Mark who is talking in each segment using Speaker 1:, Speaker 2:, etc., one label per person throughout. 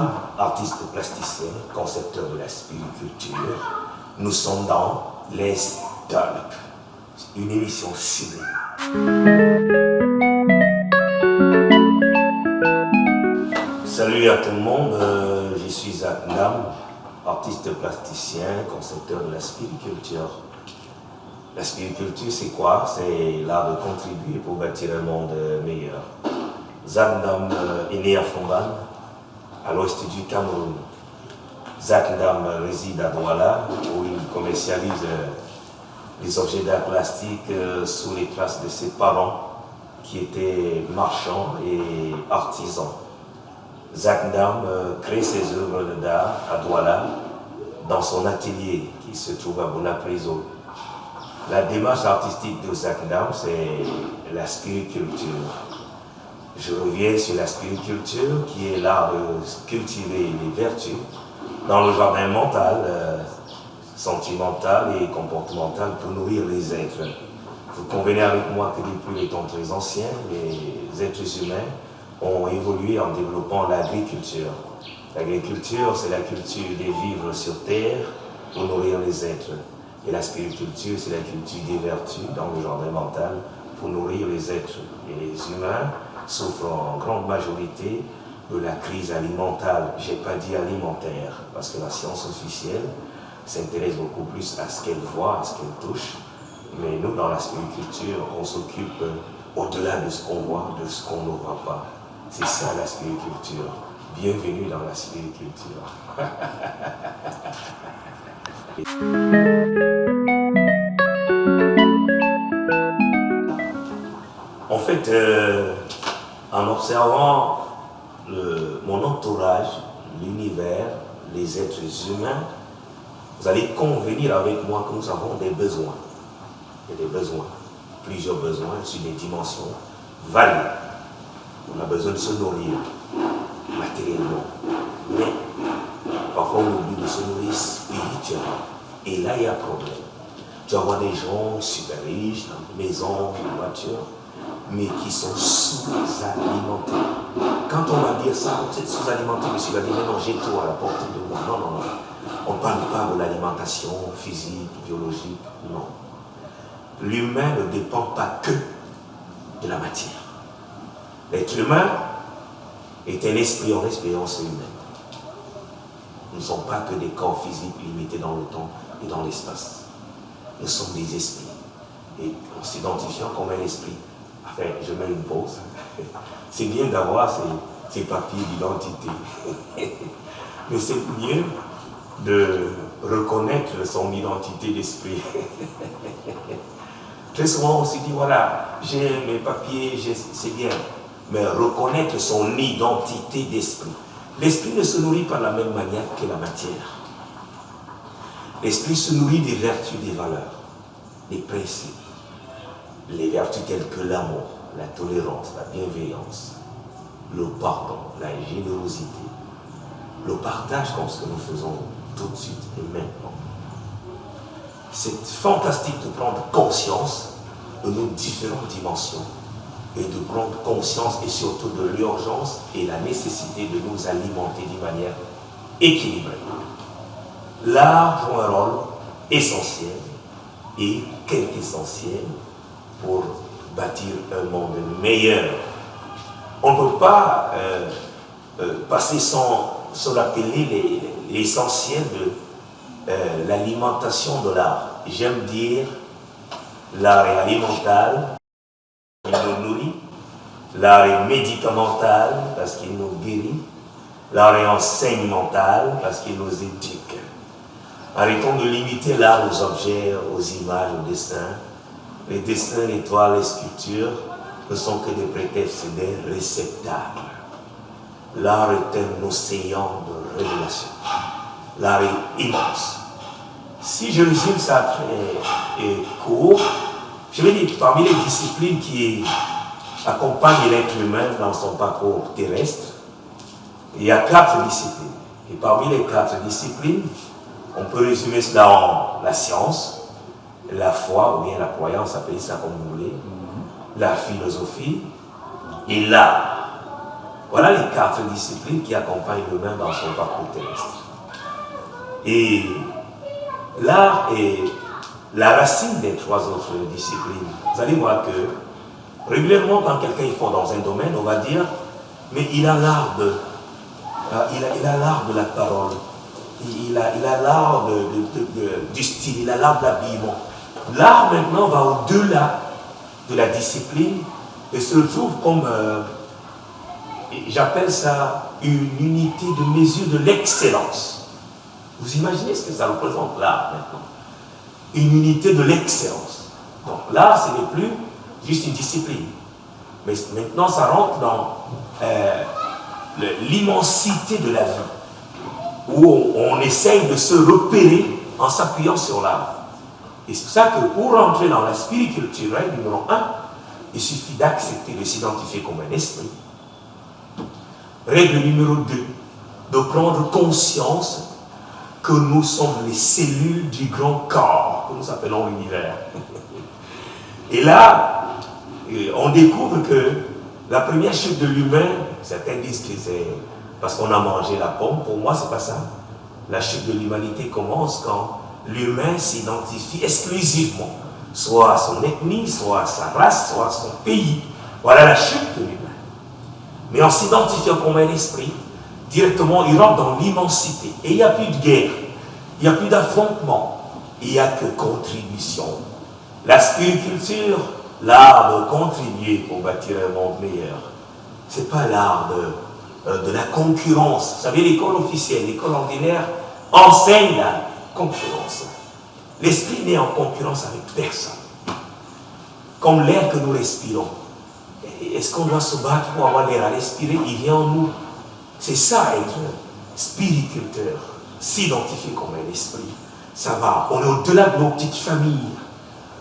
Speaker 1: Zakndam, artiste plasticien, concepteur de la spiriculture. Nous sommes dans Les Tulp, une émission ciblée. Salut à tout le monde, je suis Zakndam, artiste plasticien, concepteur de la spiriculture. La spiriculture, c'est quoi? C'est l'art de contribuer pour bâtir un monde meilleur. Zakndam est né à Fongan, à l'ouest du Cameroun. Zakndam réside à Douala, où il commercialise les objets d'art plastique sous les traces de ses parents, qui étaient marchands et artisans. Zakndam crée ses œuvres d'art à Douala, dans son atelier qui se trouve à Bonapriso. La démarche artistique de Zakndam, c'est la spiriculture. Je reviens sur la spiriculture, qui est l'art de cultiver les vertus dans le jardin mental, sentimental et comportemental pour nourrir les êtres. Vous convenez avec moi que depuis les temps très anciens, les êtres humains ont évolué en développant l'agriculture. L'agriculture, c'est la culture des vivres sur terre pour nourrir les êtres. Et la spiriculture, c'est la culture des vertus dans le jardin mental pour nourrir les êtres. Et les humains souffrent en grande majorité de la crise alimentaire. Je n'ai pas dit alimentaire, parce que la science officielle s'intéresse beaucoup plus à ce qu'elle voit, à ce qu'elle touche. Mais nous, dans la spiriculture, on s'occupe au-delà de ce qu'on voit, de ce qu'on ne voit pas. C'est ça la spiriculture. Bienvenue dans la spiriculture. En fait, en observant mon entourage, l'univers, les êtres humains, vous allez convenir avec moi que nous avons des besoins. Il y a des besoins, plusieurs besoins sur des dimensions variées. On a besoin de se nourrir matériellement, mais parfois on oublie de se nourrir spirituellement. Et là, il y a un problème. Tu vas voir des gens super riches, dans des maisons, des voitures, mais qui sont sous-alimentés. Quand on va dire ça, vous êtes sous-alimenté, monsieur va dire, mais non, j'ai tout à la portée de moi. Non, non, non. On ne parle pas de l'alimentation physique, biologique, non. L'humain ne dépend pas que de la matière. L'être humain est un esprit en expérience humaine. Nous ne sommes pas que des corps physiques limités dans le temps et dans l'espace. Nous sommes des esprits. Et en s'identifiant comme un esprit, enfin, je mets une pause. C'est bien d'avoir ces papiers d'identité. Mais c'est mieux de reconnaître son identité d'esprit. Très souvent, on se dit, voilà, j'ai mes papiers, c'est bien. Mais reconnaître son identité d'esprit. L'esprit ne se nourrit pas de la même manière que la matière. L'esprit se nourrit des vertus, des valeurs, des principes. Les vertus telles que l'amour, la tolérance, la bienveillance, le pardon, la générosité, le partage comme ce que nous faisons tout de suite et maintenant. C'est fantastique de prendre conscience de nos différentes dimensions et de prendre conscience et surtout de l'urgence et la nécessité de nous alimenter d'une manière équilibrée. L'art joue un rôle essentiel et qu'essentiel pour bâtir un monde meilleur. On ne peut pas passer sans rappeler l'essentiel de l'alimentation de l'art. J'aime dire l'art est alimental, il nous nourrit, l'art est médicamental parce qu'il nous guérit, l'art est enseignemental parce qu'il nous éduque. Arrêtons de limiter l'art aux objets, aux images, aux dessins. Les dessins, les toiles, les sculptures ne sont que des prétextes, des réceptacles. L'art est un océan de révélation. L'art est immense. Si je résume ça très court, je vais dire que parmi les disciplines qui accompagnent l'être humain dans son parcours terrestre, il y a 4 disciplines. Et parmi les 4 disciplines, on peut résumer cela en la science, la foi, ou bien la croyance, appelez ça comme vous voulez, la philosophie et l'art. Voilà les 4 disciplines qui accompagnent l'humain dans son parcours terrestre. Et l'art est la racine des 3 autres disciplines. Vous allez voir que régulièrement, quand quelqu'un est fort dans un domaine, on va dire, mais il a l'art de, il a l'art de la parole, il a l'art du style, il a l'art de l'habillement. L'art maintenant va au-delà de la discipline et se retrouve comme, j'appelle ça une unité de mesure de l'excellence. Vous imaginez ce que ça représente l'art maintenant? Une unité de l'excellence. Donc l'art, ce n'est plus juste une discipline. Mais maintenant, ça rentre dans l'immensité de la vie, où on essaye de se repérer en s'appuyant sur l'art. Et c'est pour ça que pour rentrer dans la spiritualité, numéro 1, il suffit d'accepter de s'identifier comme un esprit. Règle numéro 2, de prendre conscience que nous sommes les cellules du grand corps, que nous appelons l'univers. Et là, on découvre que la première chute de l'humain, certains disent que c'est parce qu'on a mangé la pomme. Pour moi, c'est pas ça. La chute de l'humanité commence quand l'humain s'identifie exclusivement, soit à son ethnie, soit à sa race, soit à son pays. Voilà la chute de l'humain. Mais en s'identifiant comme un esprit, directement, il rentre dans l'immensité. Et il n'y a plus de guerre, il n'y a plus d'affrontement, il n'y a que contribution. La spiritualité, l'art de contribuer pour bâtir un monde meilleur. Ce n'est pas l'art de la concurrence. Vous savez, l'école officielle, l'école ordinaire enseigne la concurrence. L'esprit n'est en concurrence avec personne. Comme l'air que nous respirons. Est-ce qu'on doit se battre pour avoir l'air à respirer? Il vient en nous. C'est ça être spiriculteur, s'identifier comme un esprit. Ça va, on est au-delà de nos petites familles,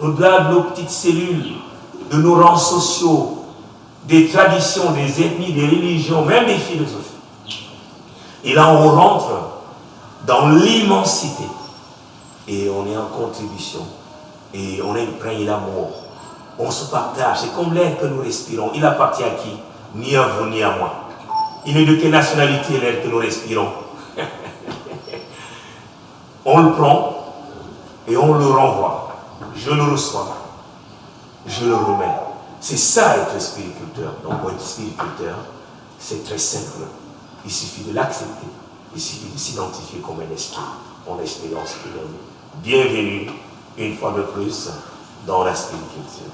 Speaker 1: au-delà de nos petites cellules, de nos rangs sociaux, des traditions, des ethnies, des religions, même des philosophies. Et là, on rentre dans l'immensité. Et on est en contribution. Et on imprègne l'amour. On se partage. C'est comme l'air que nous respirons. Il appartient à qui? Ni à vous, ni à moi. Il n'est de quelle nationalité l'air que nous respirons? On le prend et on le renvoie. Je le reçois. Je le remets. C'est ça être spiriculteur. Donc pour être spiriculteur, c'est très simple. Il suffit de l'accepter. Il suffit de s'identifier comme un esprit. On expérience qu'il est. Bienvenue, une fois de plus, dans la spiriculture.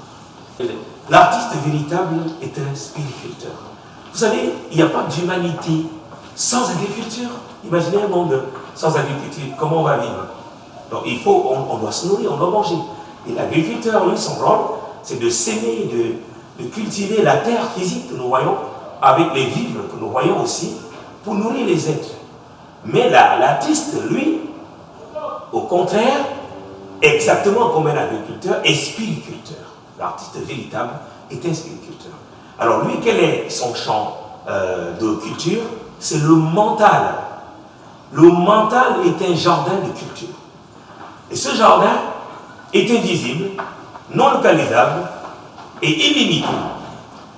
Speaker 1: L'artiste véritable est un spiriculteur. Vous savez, il n'y a pas d'humanité sans agriculture. Imaginez un monde sans agriculture, comment on va vivre? Donc il faut, on doit se nourrir, on doit manger. Et l'agriculteur, lui, son rôle, c'est de s'aimer, de cultiver la terre physique que nous voyons, avec les vivres que nous voyons aussi, pour nourrir les êtres. Mais l'artiste, lui, au contraire, exactement comme un agriculteur, est spiriculteur. L'artiste véritable est un spiriculteur. Alors lui, quel est son champ de culture? C'est le mental. Le mental est un jardin de culture. Et ce jardin est invisible, non localisable et illimité.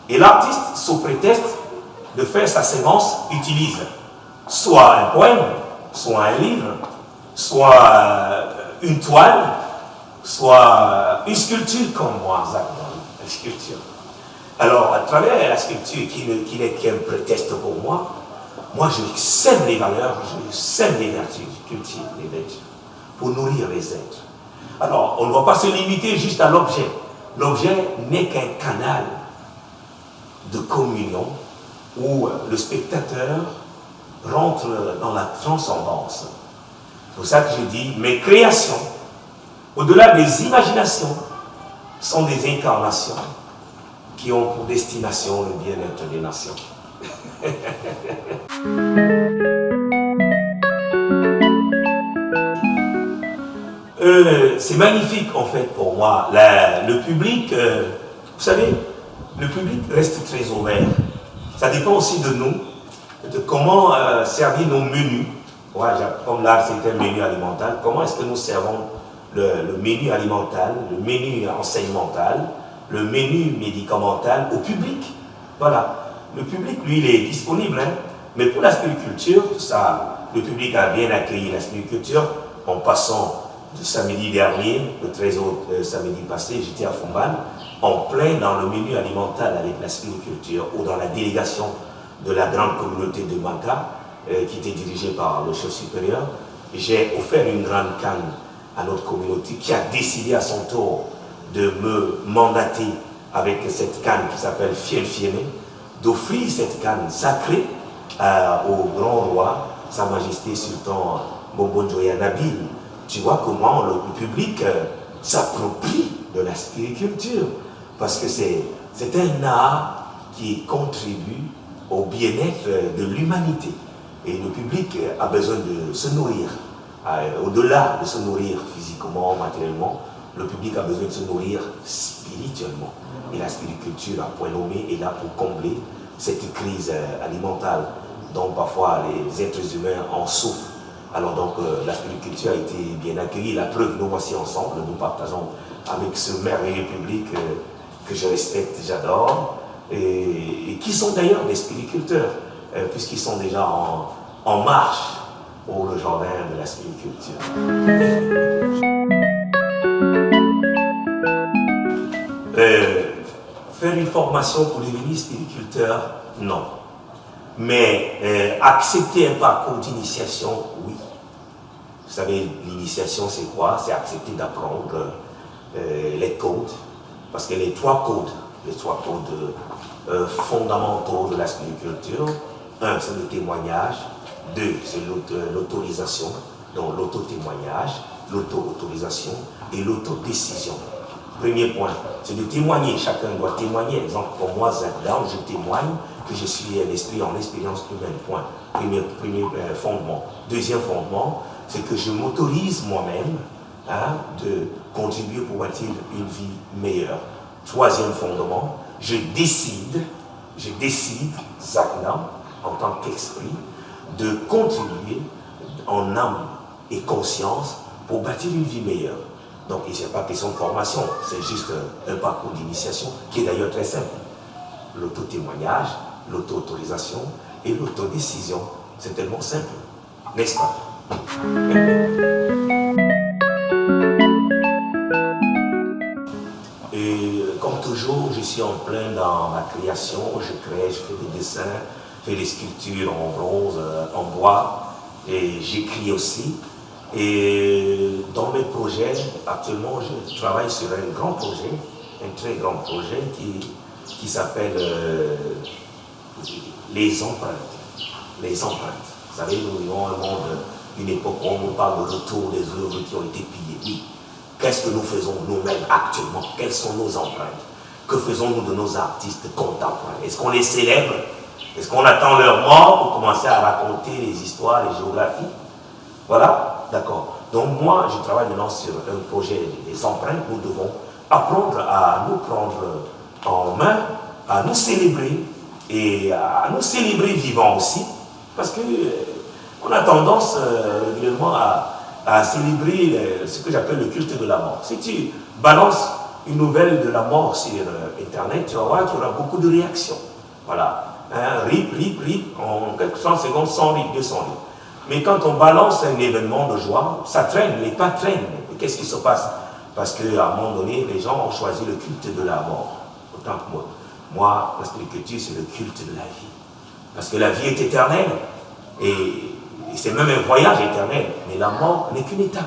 Speaker 1: Et l'artiste, sous prétexte de faire sa sémence, utilise soit un poème, soit un livre, soit une toile, soit une sculpture comme moi, Zach, une sculpture. Alors, à travers la sculpture qui n'est qu'un prétexte pour moi, je sème les valeurs, je sème les vertus, je cultive les vertus pour nourrir les êtres. Alors, on ne va pas se limiter juste à l'objet. L'objet n'est qu'un canal de communion où le spectateur rentre dans la transcendance. C'est pour ça que je dis, mes créations, au-delà des imaginations, sont des incarnations qui ont pour destination le bien-être des nations. C'est magnifique en fait pour moi. Le public, vous savez, le public reste très ouvert. Ça dépend aussi de nous, de comment servir nos menus. Ouais, comme là c'est un menu alimentaire, comment est-ce que nous servons le menu alimentaire, le menu enseignemental, le menu médicamental au public. Voilà. le public, lui, il est disponible, hein. Mais pour la spiriculture, ça, le public a bien accueilli la spiriculture en passant le samedi dernier, le 13 août, samedi passé, j'étais à Fombane, en plein dans le menu alimentaire avec la spiriculture ou dans la délégation de la grande communauté de Manka, qui était dirigée par le chef supérieur. J'ai offert une grande canne à notre communauté qui a décidé à son tour de me mandater avec cette canne qui s'appelle Fiel Fiemé, d'offrir cette canne sacrée au grand roi, Sa Majesté Sultan Bombonjoya Nabil. Tu vois comment le public s'approprie de la spiriculture, parce que c'est un art qui contribue au bien-être de l'humanité. Et le public a besoin de se nourrir. Au-delà de se nourrir physiquement, matériellement, le public a besoin de se nourrir spirituellement. Et la spiriculture, à point nommé, est là pour combler cette crise alimentaire dont parfois les êtres humains en souffrent. Alors donc la spiriculture a été bien accueillie. La preuve, nous voici ensemble, nous partageons avec ce merveilleux public que je respecte, j'adore, et qui sont d'ailleurs des spiriculteurs, puisqu'ils sont déjà en marche pour le jardin de la spiriculture. Faire une formation pour devenir spiriculteur, non. Mais accepter un parcours d'initiation, oui. Vous savez, l'initiation, c'est quoi? C'est accepter d'apprendre les codes. Parce que les trois codes fondamentaux de la spiriculture, un, c'est le témoignage, deux, c'est l'autorisation, donc l'auto-témoignage, l'auto-autorisation et l'autodécision. Premier point, c'est de témoigner, chacun doit témoigner. Exemple, pour moi, Zadam, je témoigne que je suis un esprit en expérience humaine, point. Premier fondement. Deuxième fondement, c'est que je m'autorise moi-même de contribuer pour bâtir une vie meilleure. Troisième fondement, je décide, Zadam, en tant qu'esprit, de contribuer en âme et conscience pour bâtir une vie meilleure. Donc il n'y a pas question de formation, c'est juste un parcours d'initiation qui est d'ailleurs très simple. L'auto-témoignage, l'auto-autorisation et l'autodécision. C'est tellement simple, n'est-ce pas? Et comme toujours, je suis en plein dans ma création, je crée, je fais des dessins, je fais des sculptures en bronze, en bois, et j'écris aussi. Et dans mes projets, actuellement, je travaille sur un grand projet, un très grand projet qui s'appelle les empreintes. Les empreintes. Vous savez, nous vivons un monde, une époque où on nous parle de retour des œuvres qui ont été pillées. Oui. Qu'est-ce que nous faisons nous-mêmes actuellement? Quelles sont nos empreintes? Que faisons-nous de nos artistes contemporains? Est-ce qu'on les célèbre? Est-ce qu'on attend leur mort pour commencer à raconter les histoires, les géographies? Voilà. D'accord. Donc moi, je travaille maintenant sur un projet des empreintes. Nous devons apprendre à nous prendre en main, à nous célébrer et à nous célébrer vivants aussi. Parce que on a tendance régulièrement à célébrer ce que j'appelle le culte de la mort. Si tu balances une nouvelle de la mort sur Internet, tu vas voir qu'il y aura beaucoup de réactions. Voilà. Rip, en quelques 100 secondes, 100 rip, 200 rip. Mais quand on balance un événement de joie, ça traîne, les pas traînent. Qu'est-ce qui se passe? Parce qu'à un moment donné, les gens ont choisi le culte de la mort. Autant que moi. Moi, la spiritualité, c'est le culte de la vie. Parce que la vie est éternelle. Et c'est même un voyage éternel. Mais la mort n'est qu'une étape.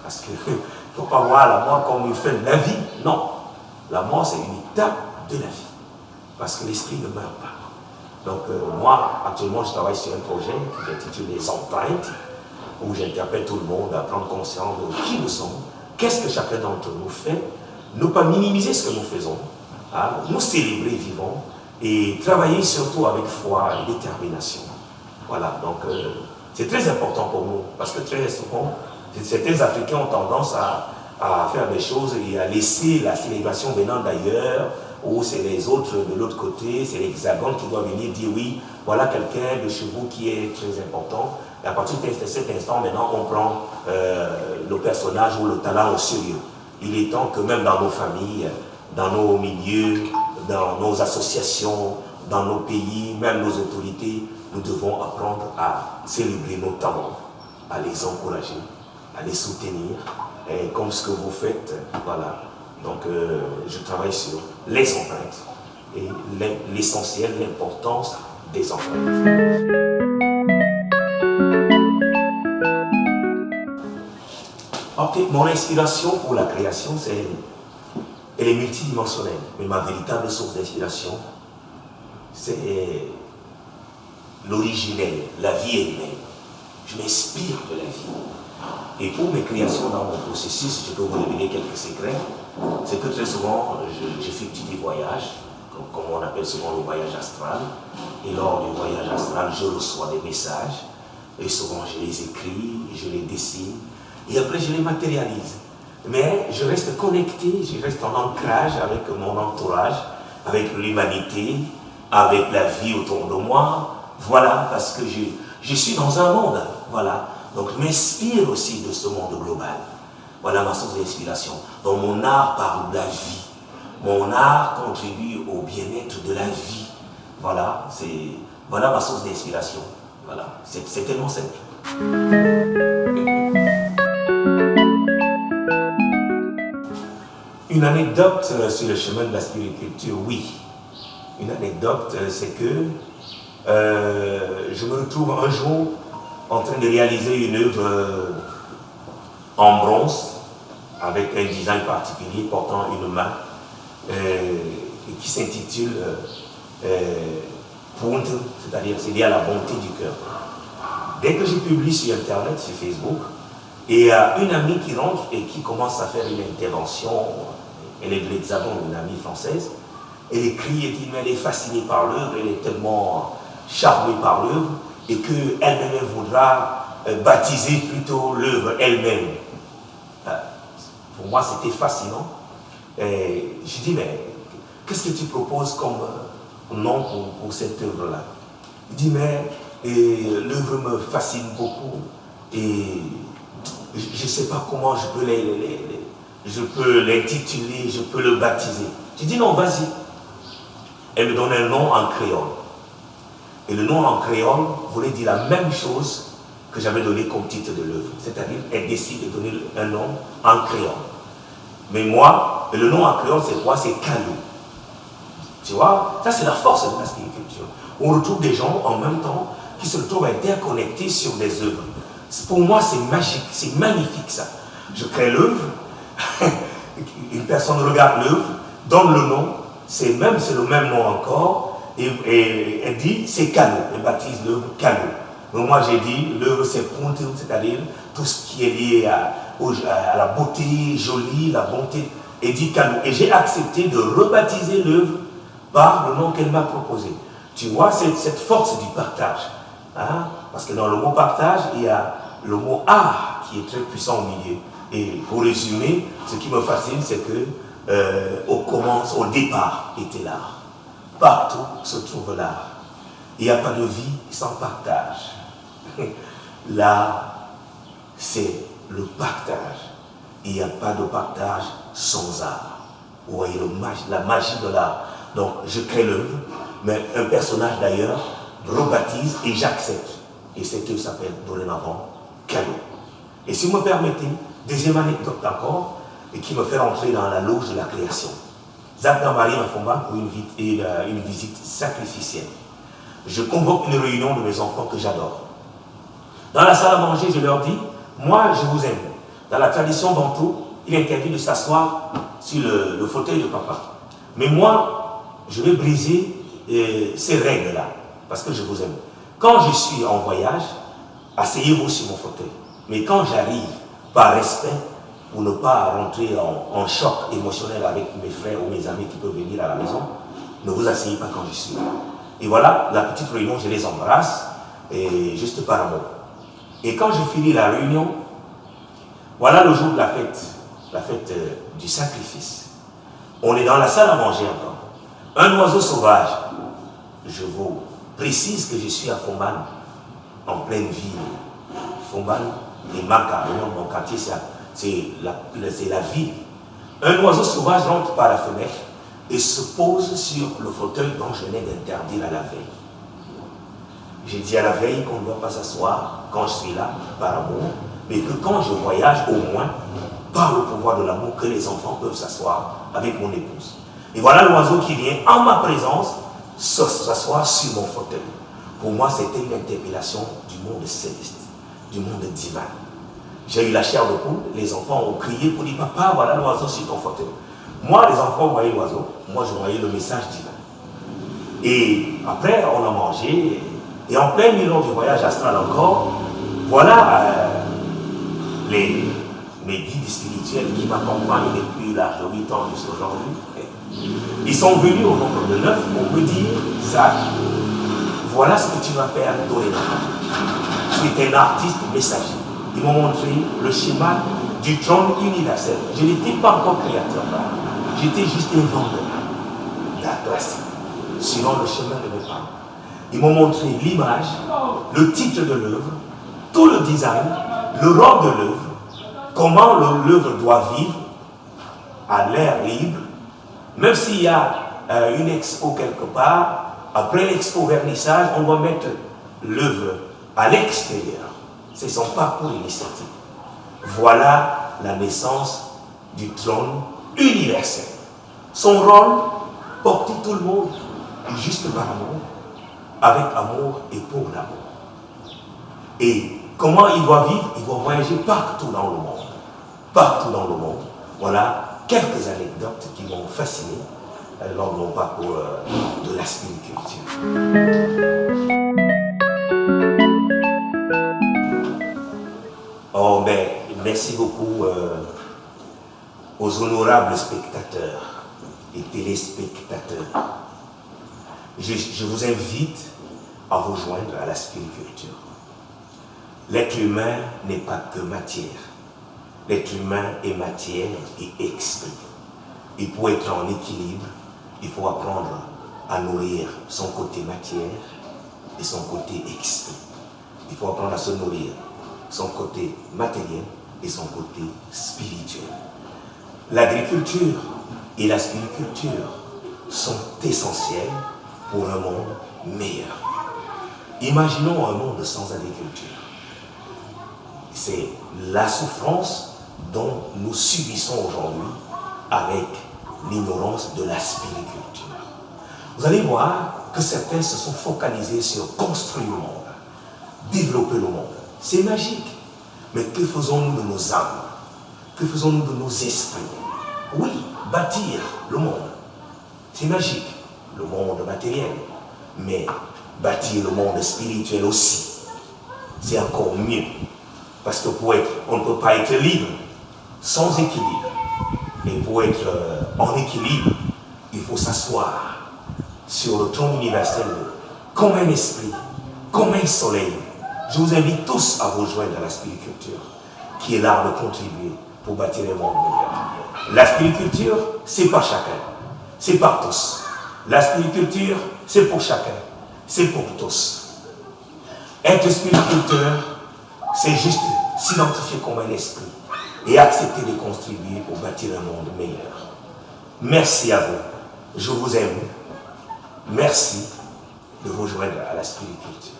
Speaker 1: Parce qu'il ne faut pas voir la mort comme une fin de la vie. Non. La mort, c'est une étape de la vie. Parce que l'esprit ne meurt pas. Donc moi, actuellement, je travaille sur un projet que j'intitule Les Empreintes, où j'interpelle tout le monde à prendre conscience de qui nous sommes, qu'est-ce que chacun d'entre nous fait, ne pas minimiser ce que nous faisons, nous célébrer vivants et travailler surtout avec foi et détermination. Voilà, donc c'est très important pour nous, parce que très souvent, certains Africains ont tendance à faire des choses et à laisser la célébration venant d'ailleurs, ou c'est les autres de l'autre côté, c'est l'Hexagone qui doit venir dire oui, voilà quelqu'un de chez vous qui est très important. Et à partir de cet instant, maintenant, on prend le personnage ou le talent au sérieux. Il est temps que même dans nos familles, dans nos milieux, dans nos associations, dans nos pays, même nos autorités, nous devons apprendre à célébrer nos talents, à les encourager, à les soutenir, et comme ce que vous faites, voilà. Donc, je travaille sur les empreintes et l'essentiel, l'importance des empreintes. Ok, mon inspiration pour la création, elle est multidimensionnelle, mais ma véritable source d'inspiration, c'est l'originel, la vie elle-même. Je m'inspire de la vie. Et pour mes créations dans mon processus, je peux vous révéler quelques secrets. C'est que très souvent, j'effectue des voyages, comme on appelle souvent le voyage astral. Et lors du voyage astral, je reçois des messages. Et souvent, je les écris, je les dessine. Et après, je les matérialise. Mais je reste connecté, je reste en ancrage avec mon entourage, avec l'humanité, avec la vie autour de moi. Voilà, parce que je suis dans un monde. Voilà. Donc, je m'inspire aussi de ce monde global. Voilà ma source d'inspiration. Donc, mon art parle de la vie. Mon art contribue au bien-être de la vie. Voilà, voilà ma source d'inspiration. Voilà, c'est tellement simple. Une anecdote sur le chemin de la spiritualité, oui. Une anecdote, c'est que je me retrouve un jour en train de réaliser une œuvre en bronze avec un design particulier portant une main et qui s'intitule Punte, c'est-à-dire c'est lié à la bonté du cœur. Dès que je publie sur Internet, sur Facebook, et il y a une amie qui rentre et qui commence à faire une intervention, elle est de l'Hexagone, une amie française, elle écrit et dit mais elle est fascinée par l'œuvre, elle est tellement charmée par l'œuvre et qu'elle-même voudra baptiser plutôt l'œuvre elle-même. Pour moi c'était fascinant. Et je dis mais qu'est-ce que tu proposes comme nom pour cette œuvre-là? Il dit mais l'œuvre me fascine beaucoup et je ne sais pas comment je peux l'intituler, je peux le baptiser. Je dis non, vas-y. Elle me donne un nom en créole. Et le nom en créole voulait dire la même chose que j'avais donné comme titre de l'œuvre. C'est-à-dire, elle décide de donner un nom en créole. Mais moi, le nom en créole, c'est quoi? C'est Kalou. Tu vois, ça c'est la force de la spiritualité. On retrouve des gens en même temps qui se retrouvent interconnectés sur des œuvres. Pour moi, c'est magique, c'est magnifique ça. Je crée l'œuvre, une personne regarde l'œuvre, donne le nom, c'est le même nom encore, et elle dit c'est Kalou, elle baptise l'œuvre Kalou. Mais moi j'ai dit l'œuvre c'est Punte, c'est-à-dire tout ce qui est lié à la beauté jolie, la bonté, et dit Kalou. Et j'ai accepté de rebaptiser l'œuvre par le nom qu'elle m'a proposé. Tu vois, c'est cette force du partage. Hein? Parce que dans le mot partage, il y a le mot art qui est très puissant au milieu. Et pour résumer, ce qui me fascine, c'est que au départ était l'art. Partout se trouve l'art. Il n'y a pas de vie sans partage. L'art, c'est le partage. Il n'y a pas de partage sans art. Vous voyez la magie de l'art. Donc, je crée l'œuvre, mais un personnage d'ailleurs rebaptise et j'accepte. Et cette œuvre s'appelle dorénavant Kalou. Et si vous me permettez, deuxième anecdote encore, et qui me fait rentrer dans la loge de la création. Zach Dambari m'a formé pour une visite sacrificielle. Je convoque une réunion de mes enfants que j'adore. Dans la salle à manger, je leur dis, moi je vous aime. Dans la tradition bantou, il est interdit de s'asseoir sur le fauteuil de papa. Mais moi, je vais briser ces règles-là, parce que je vous aime. Quand je suis en voyage, asseyez-vous sur mon fauteuil. Mais quand j'arrive, par respect, pour ne pas rentrer en choc émotionnel avec mes frères ou mes amis qui peuvent venir à la maison, ne vous asseyez pas quand je suis là. Et voilà, la petite réunion, je les embrasse, et juste par amour. Et quand je finis la réunion, voilà le jour de la fête du sacrifice. On est dans la salle à manger encore. Un oiseau sauvage, je vous précise que je suis à Fomban, en pleine ville. Fomban et Maka, le nom de mon quartier, c'est la ville. Un oiseau sauvage rentre par la fenêtre et se pose sur le fauteuil dont je venais d'interdire à la veille. J'ai dit à la veille qu'on ne doit pas s'asseoir quand je suis là, par amour, mais que quand je voyage, au moins, par le pouvoir de l'amour, que les enfants peuvent s'asseoir avec mon épouse. Et voilà l'oiseau qui vient, en ma présence, s'asseoir sur mon fauteuil. Pour moi, c'était une interpellation du monde céleste, du monde divin. J'ai eu la chair de poule, les enfants ont crié pour dire, papa, voilà l'oiseau sur ton fauteuil. Moi, les enfants voyaient l'oiseau, moi je voyais le message divin. Et après, on a mangé, et en plein milieu du voyage astral encore, voilà mes guides spirituels qui m'accompagnent depuis l'âge de 8 ans jusqu'à aujourd'hui. Ils sont venus au nombre de 9 pour me dire, Zach, voilà ce que tu vas faire dorénavant. Tu es un artiste messager. Ils m'ont montré le schéma du trône universel. Je n'étais pas encore créateur là. J'étais juste un vendeur d'art classique, suivant le chemin de mes parents. Ils m'ont montré l'image, le titre de l'œuvre, tout le design, le rôle de l'œuvre, comment l'œuvre doit vivre à l'air libre, même s'il y a une expo quelque part, après l'expo vernissage, on doit mettre l'œuvre à l'extérieur. C'est son parcours initiatique. Voilà la naissance du trône universel. Son rôle, porter tout le monde juste par amour, avec amour et pour l'amour. Et comment il doit vivre? Il doit voyager partout dans le monde. Partout dans le monde. Voilà quelques anecdotes qui m'ont fasciné lors de mon parcours de la spiritualité. Oh, ben, merci beaucoup aux honorables spectateurs et téléspectateurs. Je vous invite à vous joindre à la spiriculture. L'être humain n'est pas que matière. L'être humain est matière et esprit. Et pour être en équilibre, il faut apprendre à nourrir son côté matière et son côté esprit. Il faut apprendre à se nourrir son côté matériel et son côté spirituel. L'agriculture et la spiriculture sont essentielles pour un monde meilleur. Imaginons un monde sans agriculture. C'est la souffrance dont nous subissons aujourd'hui avec l'ignorance de la spiriculture. Vous allez voir que certains se sont focalisés sur construire le monde, développer le monde. C'est magique. Mais que faisons-nous de nos âmes? Que faisons-nous de nos esprits? Oui, bâtir le monde. C'est magique, le monde matériel. Mais bâtir le monde spirituel aussi, c'est encore mieux. Parce que on ne peut pas être libre sans équilibre. Et pour être en équilibre, il faut s'asseoir sur le trône universel comme un esprit, comme un soleil. Je vous invite tous à vous joindre à la spiriculture, qui est l'art de contribuer pour bâtir un monde meilleur. La spiriculture, c'est pas chacun, c'est par tous. La spiriculture, c'est pour chacun, c'est pour tous. Être spiriculteur, c'est juste s'identifier comme un esprit et accepter de contribuer pour bâtir un monde meilleur. Merci à vous. Je vous aime. Merci de vous joindre à la spiriculture.